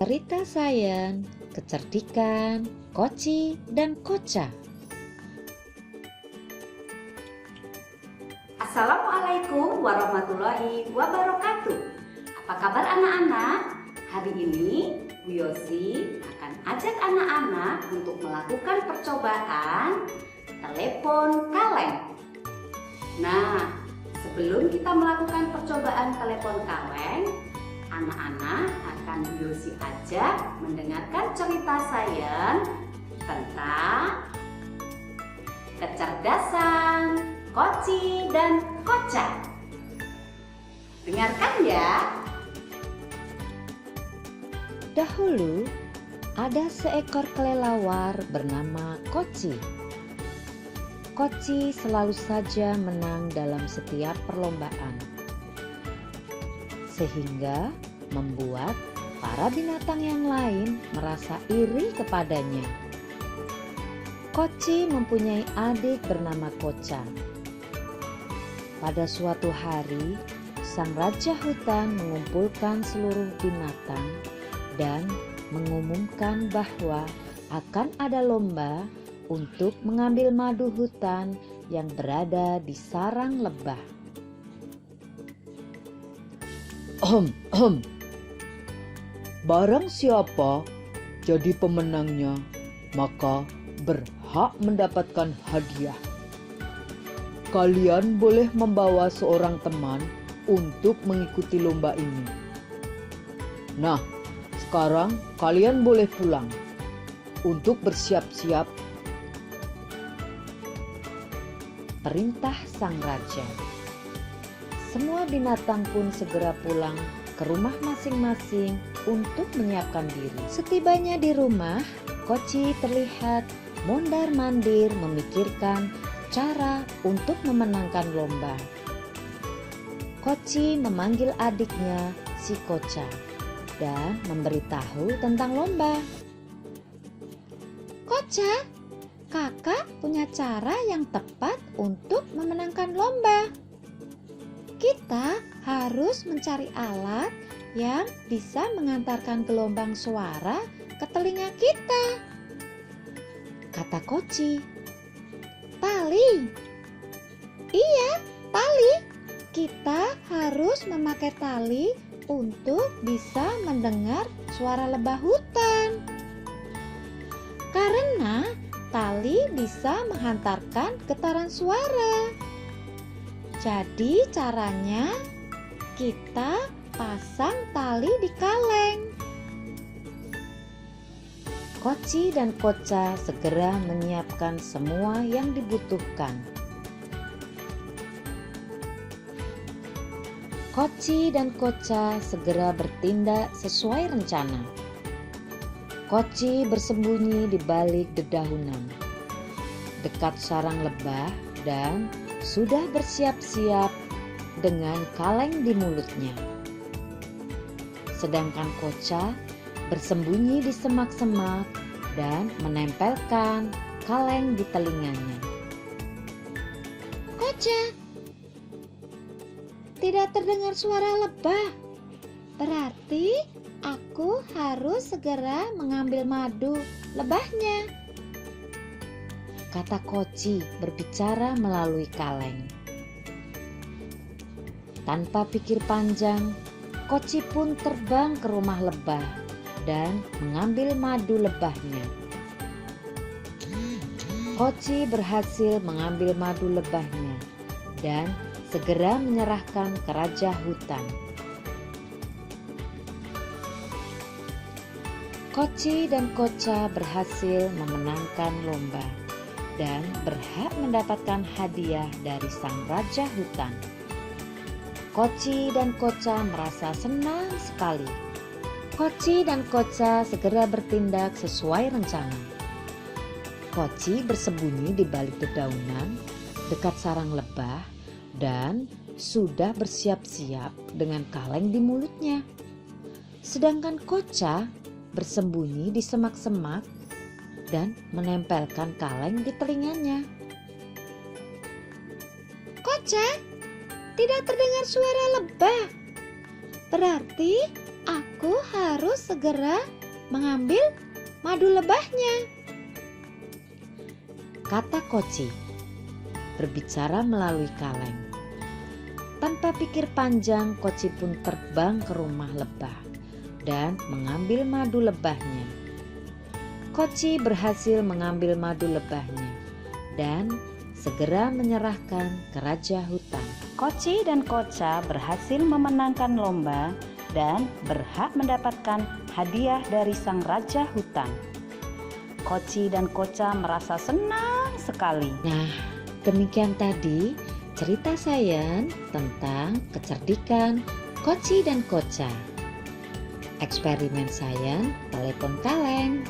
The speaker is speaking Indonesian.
Cerita sains, kecerdikan, Koci dan Koca. Assalamualaikum warahmatullahi wabarakatuh. Apa kabar anak-anak? Hari ini Bu Yosi akan ajak anak-anak untuk melakukan percobaan telepon kaleng. Nah, sebelum kita melakukan percobaan telepon kaleng, anak-anak akan Bu Yosi ajak mendengarkan cerita sains tentang kecerdasan Koci dan Koca. Dengarkan ya. Dahulu ada seekor kelelawar bernama Koci. Koci selalu saja menang dalam setiap perlombaan, sehingga membuat para binatang yang lain merasa iri kepadanya. Koci mempunyai adik bernama Koca. Pada suatu hari, sang raja hutan mengumpulkan seluruh binatang dan mengumumkan bahwa akan ada lomba untuk mengambil madu hutan yang berada di sarang lebah. Barang siapa jadi pemenangnya, maka berhak mendapatkan hadiah. Kalian boleh membawa seorang teman untuk mengikuti lomba ini. Nah, sekarang kalian boleh pulang untuk bersiap-siap. Perintah sang raja. Semua binatang pun segera pulang ke rumah masing-masing untuk menyiapkan diri. Setibanya di rumah, Koci terlihat mondar-mandir memikirkan cara untuk memenangkan lomba. Koci memanggil adiknya si Koca dan memberitahu tentang lomba. Koca, kakak punya cara yang tepat untuk memenangkan lomba. Kita harus mencari alat yang bisa mengantarkan gelombang suara ke telinga kita, kata Koci. Tali. Iya, tali. Kita harus memakai tali untuk bisa mendengar suara lebah hutan. Karena tali bisa menghantarkan getaran suara. Jadi caranya kita pasang tali di kaleng. Koci dan Koca segera menyiapkan semua yang dibutuhkan. Koci dan Koca segera bertindak sesuai rencana. Koci bersembunyi di balik dedaunan, dekat sarang lebah, dan sudah bersiap-siap dengan kaleng di mulutnya. Sedangkan Koca bersembunyi di semak-semak dan menempelkan kaleng di telinganya. Koca, tidak terdengar suara lebah. Berarti aku harus segera mengambil madu lebahnya, kata Koci berbicara melalui kaleng. Tanpa pikir panjang, Koci pun terbang ke rumah lebah dan mengambil madu lebahnya. Koci berhasil mengambil madu lebahnya dan segera menyerahkan ke raja hutan. Koci dan Koca berhasil memenangkan lomba dan berhak mendapatkan hadiah dari sang raja hutan. Koci dan Koca merasa senang sekali. Koci dan Koca segera bertindak sesuai rencana. Koci bersembunyi di balik dedaunan dekat sarang lebah dan sudah bersiap-siap dengan kaleng di mulutnya. Sedangkan Koca bersembunyi di semak-semak dan menempelkan kaleng di telinganya. Koca, tidak terdengar suara lebah. Berarti Aku harus segera mengambil madu lebahnya, kata Koci, berbicara melalui kaleng. Tanpa pikir panjang, Koci pun terbang ke rumah lebah dan mengambil madu lebahnya. Koci berhasil mengambil madu lebahnya dan segera menyerahkan ke Raja Hutan. Koci dan Koca berhasil memenangkan lomba dan berhak mendapatkan hadiah dari sang Raja Hutan. Koci dan Koca merasa senang sekali. Nah, demikian tadi cerita saya tentang kecerdikan Koci dan Koca. Eksperimen sains telepon kaleng.